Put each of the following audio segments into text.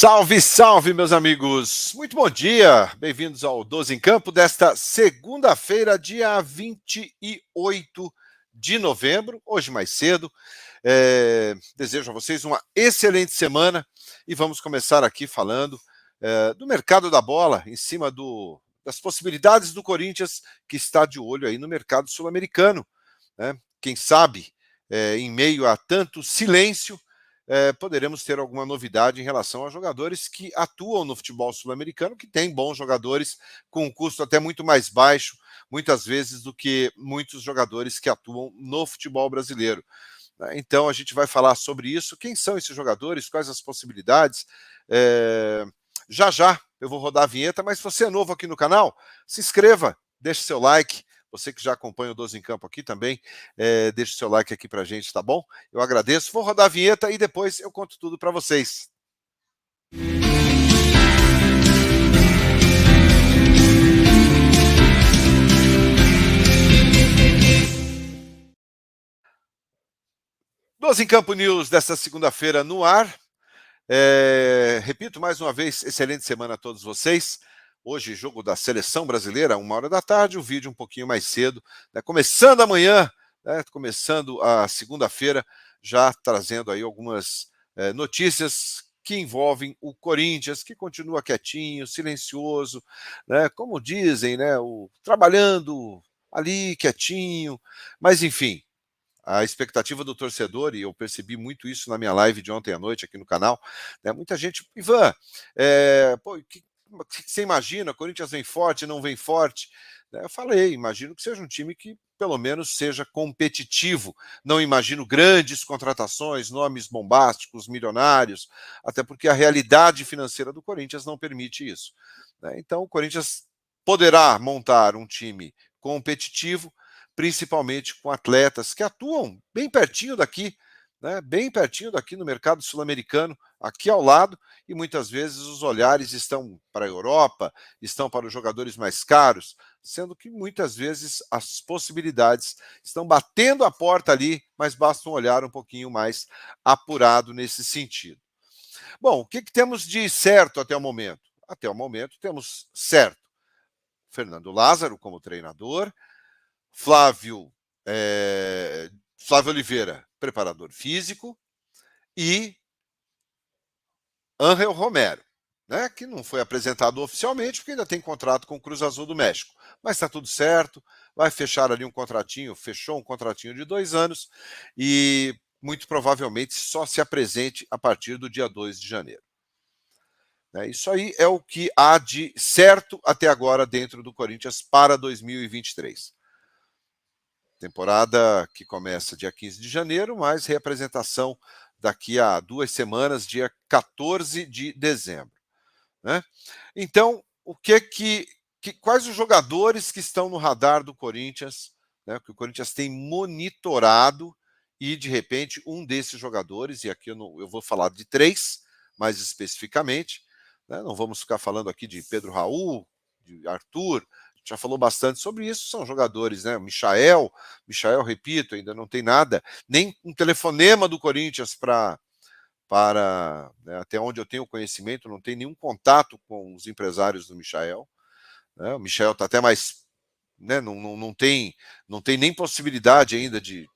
Salve, salve, meus amigos! Muito bom dia! Bem-vindos ao 12 em Campo desta segunda-feira, dia 28 de novembro, hoje mais cedo. Desejo a vocês uma excelente semana e vamos começar aqui falando do mercado da bola, em cima das possibilidades do Corinthians, que está de olho aí no mercado sul-americano, né? Quem sabe, em meio a tanto silêncio, poderemos ter alguma novidade em relação a jogadores que atuam no futebol sul-americano, que tem bons jogadores com um custo até muito mais baixo, muitas vezes, do que muitos jogadores que atuam no futebol brasileiro. Então a gente vai falar sobre isso, quem são esses jogadores, quais as possibilidades. Já já eu vou rodar a vinheta, mas se você é novo aqui no canal, se inscreva, deixe seu like. Você que já acompanha o 12 em Campo aqui também, deixe seu like aqui pra gente, tá bom? Eu agradeço. Vou rodar a vinheta e depois eu conto tudo para vocês. Doze em Campo News desta segunda-feira no ar. Repito mais uma vez, excelente semana a todos vocês. Hoje, jogo da Seleção Brasileira, 13h, o vídeo um pouquinho mais cedo, né? Começando amanhã, né? Começando a segunda-feira, já trazendo aí algumas notícias que envolvem o Corinthians, que continua quietinho, silencioso, né? Como dizem, né? Trabalhando ali, quietinho, mas enfim, a expectativa do torcedor, e eu percebi muito isso na minha live de ontem à noite aqui no canal, né? Muita gente, Ivan, o que você imagina? O Corinthians vem forte, não vem forte? Eu falei, imagino que seja um time que pelo menos seja competitivo. Não imagino grandes contratações, nomes bombásticos, milionários, até porque a realidade financeira do Corinthians não permite isso, né? Então o Corinthians poderá montar um time competitivo, principalmente com atletas que atuam bem pertinho daqui, né? Bem pertinho daqui no mercado sul-americano, aqui ao lado, e muitas vezes os olhares estão para a Europa, estão para os jogadores mais caros, sendo que muitas vezes as possibilidades estão batendo a porta ali, mas basta um olhar um pouquinho mais apurado nesse sentido. Bom, o que temos de certo até o momento? Até o momento temos certo Fernando Lázaro como treinador, Flávio Oliveira, preparador físico, e Ángel Romero, né, que não foi apresentado oficialmente, porque ainda tem contrato com o Cruz Azul do México. Mas está tudo certo, vai fechar ali um contratinho, fechou um contratinho de 2 anos, e muito provavelmente só se apresente a partir do dia 2 de janeiro. Isso aí é o que há de certo até agora dentro do Corinthians para 2023. Temporada que começa dia 15 de janeiro, mas reapresentação daqui a 2 semanas, dia 14 de dezembro, né? Então, quais os jogadores que estão no radar do Corinthians, né, que o Corinthians tem monitorado, e de repente um desses jogadores, e aqui eu vou falar de 3 mais especificamente, né, não vamos ficar falando aqui de Pedro Raul, de Arthur, já falou bastante sobre isso, são jogadores, né? Michael, repito, ainda não tem nada, nem um telefonema do Corinthians né, até onde eu tenho conhecimento, não tem nenhum contato com os empresários do Michael. Né? O Michael está até mais, né, não tem nem possibilidade ainda de,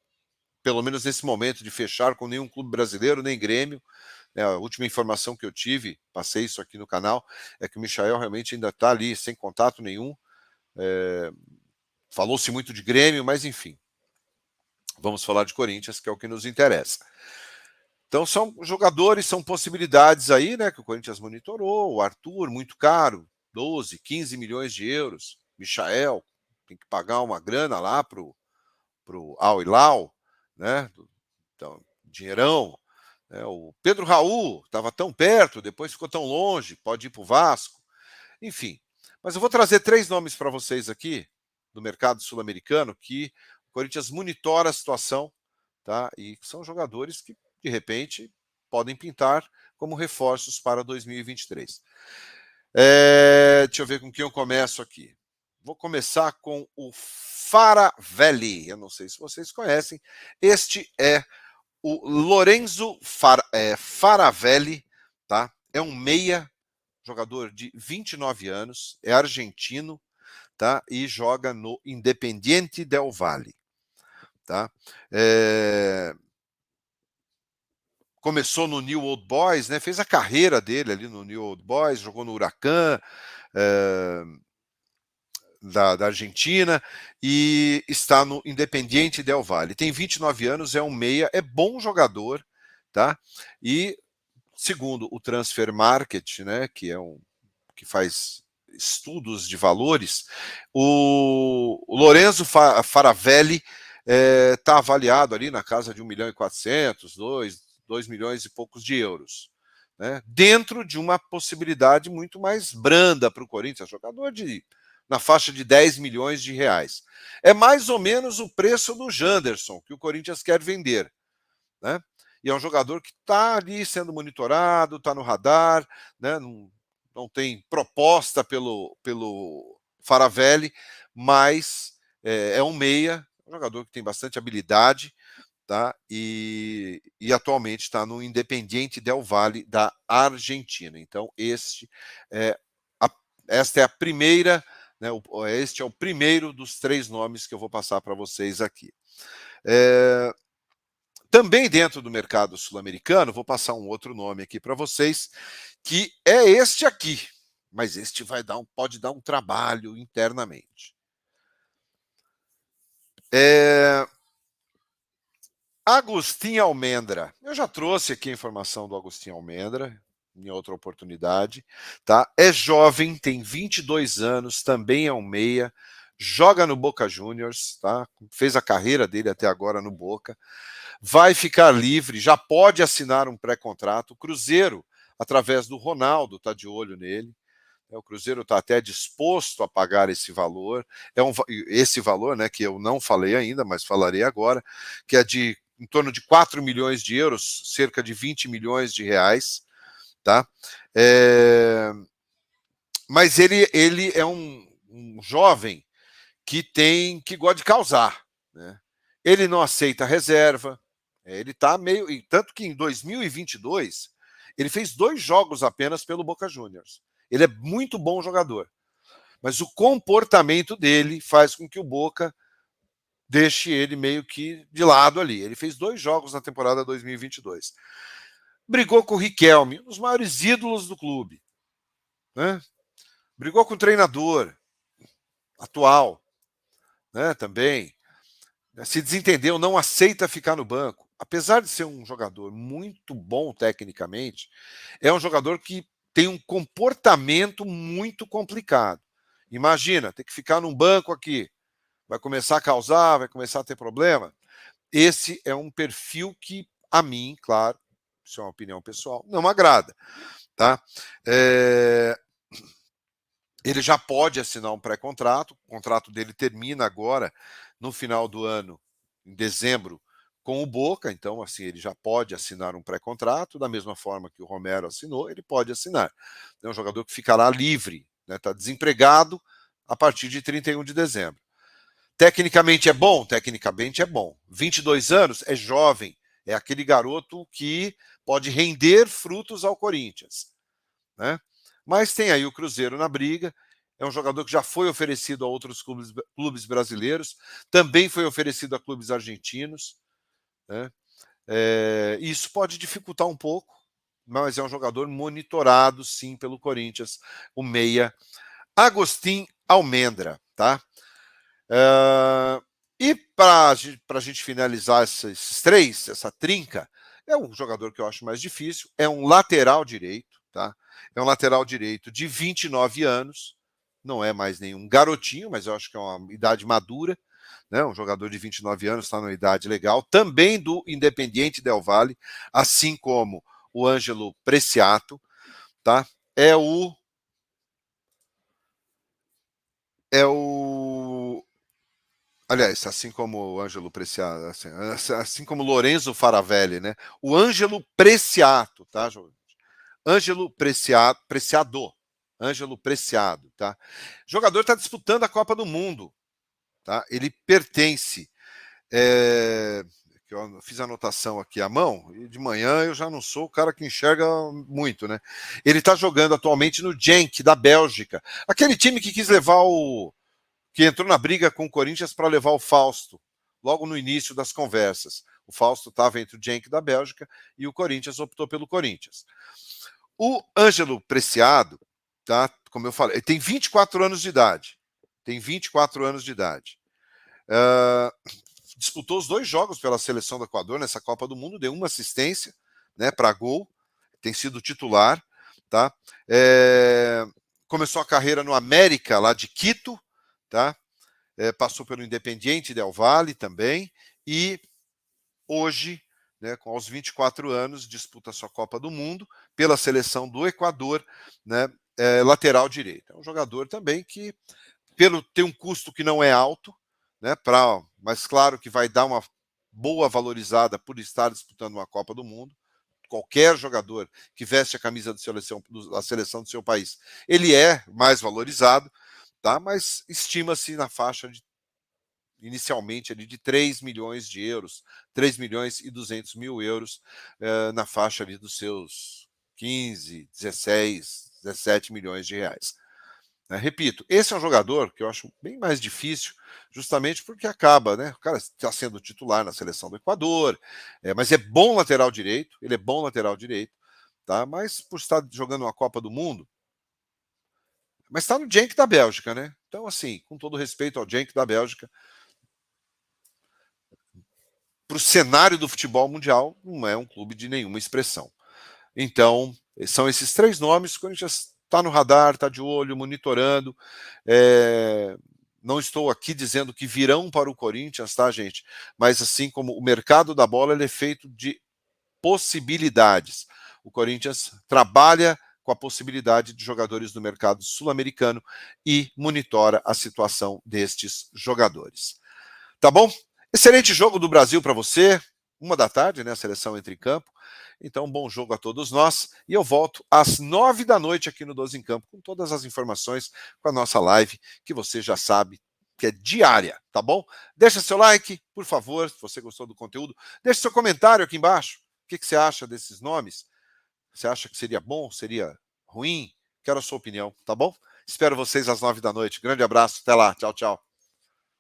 pelo menos nesse momento, de fechar com nenhum clube brasileiro, nem Grêmio. A última informação que eu tive, passei isso aqui no canal, é que o Michael realmente ainda está ali sem contato nenhum. Falou-se muito de Grêmio, mas enfim, vamos falar de Corinthians, que é o que nos interessa. Então são jogadores, são possibilidades aí, né, que o Corinthians monitorou. O Arthur, muito caro, 12, 15 milhões de euros. Michael, tem que pagar uma grana lá pro Al Hilal, né? Então, dinheirão. O Pedro Raul estava tão perto, depois ficou tão longe, pode ir para o Vasco. Enfim, mas eu vou trazer 3 nomes para vocês aqui do mercado sul-americano que o Corinthians monitora a situação, tá? E são jogadores que, de repente, podem pintar como reforços para 2023. Deixa eu ver com quem eu começo aqui. Vou começar com o Faravelli. Eu não sei se vocês conhecem. Este é o Lorenzo Faravelli, tá? é um meia, jogador de 29 anos, é argentino, tá? E joga no Independiente del Valle, tá? Começou no New Old Boys, né? Fez a carreira dele ali no New Old Boys, jogou no Huracan, da Argentina, e está no Independiente del Valle. Tem 29 anos, é um meia, é bom jogador, tá? E segundo o Transfer Market, né, que faz estudos de valores, o Lorenzo Faravelli está avaliado ali na casa de 1.400.000, 2 milhões e poucos de euros. Né, dentro de uma possibilidade muito mais branda para o Corinthians, jogador na faixa de 10 milhões de reais. É mais ou menos o preço do Janderson, que o Corinthians quer vender. Né? E é um jogador que está ali sendo monitorado, está no radar, né? Não tem proposta pelo Faravelli, mas é um meia, um jogador que tem bastante habilidade, tá? E atualmente está no Independiente del Valle da Argentina. Então, esta é a primeira, né? Este é o primeiro dos 3 nomes que eu vou passar para vocês aqui. Também dentro do mercado sul-americano, vou passar um outro nome aqui para vocês, que é este aqui, mas este pode dar um trabalho internamente. Agustín Almendra. Eu já trouxe aqui a informação do Agustín Almendra em outra oportunidade, tá? É jovem, tem 22 anos, também é um meia, joga no Boca Juniors, tá? Fez a carreira dele até agora no Boca. Vai ficar livre, já pode assinar um pré-contrato. O Cruzeiro, através do Ronaldo, está de olho nele. O Cruzeiro está até disposto a pagar esse valor. Esse valor, né, que eu não falei ainda, mas falarei agora, que é de em torno de 4 milhões de euros, cerca de 20 milhões de reais. Tá? Mas ele é um jovem que gosta de causar. Né? Ele não aceita reserva. Ele está meio. Tanto que em 2022 ele fez 2 jogos apenas pelo Boca Juniors. Ele é muito bom jogador. Mas o comportamento dele faz com que o Boca deixe ele meio que de lado ali. Ele fez 2 jogos na temporada 2022. Brigou com o Riquelme, um dos maiores ídolos do clube. Né? Brigou com o treinador atual, né? Também. Se desentendeu, não aceita ficar no banco. Apesar de ser um jogador muito bom tecnicamente, é um jogador que tem um comportamento muito complicado. Imagina, ter que ficar num banco aqui, vai começar a causar, vai começar a ter problema. Esse é um perfil que, a mim, claro, isso é uma opinião pessoal, não me agrada. Tá? Ele já pode assinar um pré-contrato, o contrato dele termina agora, no final do ano, em dezembro, com o Boca, então assim, ele já pode assinar um pré-contrato, da mesma forma que o Romero assinou, ele pode assinar. É um jogador que ficará livre, está desempregado a partir de 31 de dezembro. Tecnicamente é bom? Tecnicamente é bom. 22 anos, é jovem, é aquele garoto que pode render frutos ao Corinthians. Né? Mas tem aí o Cruzeiro na briga, é um jogador que já foi oferecido a outros clubes brasileiros, também foi oferecido a clubes argentinos. Né? Isso pode dificultar um pouco, mas é um jogador monitorado, sim, pelo Corinthians, o meia Agustín Almendra. Tá? E para a gente finalizar esses 3, essa trinca, é um jogador que eu acho mais difícil, é um lateral direito, tá? É um lateral direito de 29 anos, não é mais nenhum garotinho, mas eu acho que é uma idade madura, né? Um jogador de 29 anos está numa idade legal, também do Independiente del Valle, assim como o Ângelo Preciato, tá? É o Aliás, assim como o Ângelo Preciato, assim como Lorenzo Faravelli, né? O Ângelo Preciato, tá, João? Ângelo Preciado. Ângelo Preciado, tá? O jogador está disputando a Copa do Mundo, tá? Ele pertence. que eu fiz a anotação aqui à mão, e de manhã eu já não sou o cara que enxerga muito, né? Ele está jogando atualmente no Genk, da Bélgica. Aquele time que quis levar que entrou na briga com o Corinthians para levar o Fausto, logo no início das conversas. O Fausto estava entre o Genk da Bélgica e o Corinthians optou pelo Corinthians. O Ângelo Preciado, tá? Como eu falei, ele tem 24 anos de idade. Tem 24 anos de idade. Disputou os 2 jogos pela seleção do Equador nessa Copa do Mundo, deu uma assistência, né, para gol, tem sido titular, tá? Começou a carreira no América, lá de Quito, tá? Passou pelo Independiente Del Valle também, e hoje, né, aos 24 anos, disputa a sua Copa do Mundo pela seleção do Equador, né, lateral direito. É um jogador também que, tem um custo que não é alto, né, mas claro que vai dar uma boa valorizada por estar disputando uma Copa do Mundo. Qualquer jogador que veste a camisa da seleção do seu país, ele é mais valorizado, tá? Mas estima-se na faixa de, inicialmente ali, de 3 milhões de euros, 3 milhões e 200 mil euros, na faixa ali dos seus 15, 16, 17 milhões de reais. Repito, esse é um jogador que eu acho bem mais difícil, justamente porque acaba, né? O cara está sendo titular na seleção do Equador, mas é bom lateral direito, ele é bom lateral direito, tá? Mas por estar jogando uma Copa do Mundo, mas está no Genk da Bélgica, né? Então, assim, com todo respeito ao Genk da Bélgica, para o cenário do futebol mundial, não é um clube de nenhuma expressão. Então, são esses 3 nomes. O Corinthians está no radar, está de olho, monitorando. Não estou aqui dizendo que virão para o Corinthians, tá, gente? Mas assim como o mercado da bola, ele é feito de possibilidades. O Corinthians trabalha com a possibilidade de jogadores do mercado sul-americano e monitora a situação destes jogadores. Tá bom? Excelente jogo do Brasil para você. 13h, né? A seleção entra em campo. Então, bom jogo a todos nós. E eu volto às 21h aqui no 12 em Campo, com todas as informações, com a nossa live, que você já sabe que é diária, tá bom? Deixa seu like, por favor, se você gostou do conteúdo. Deixa seu comentário aqui embaixo. O que você acha desses nomes? Você acha que seria bom? Seria ruim? Quero a sua opinião, tá bom? Espero vocês às 21h. Grande abraço. Até lá. Tchau, tchau.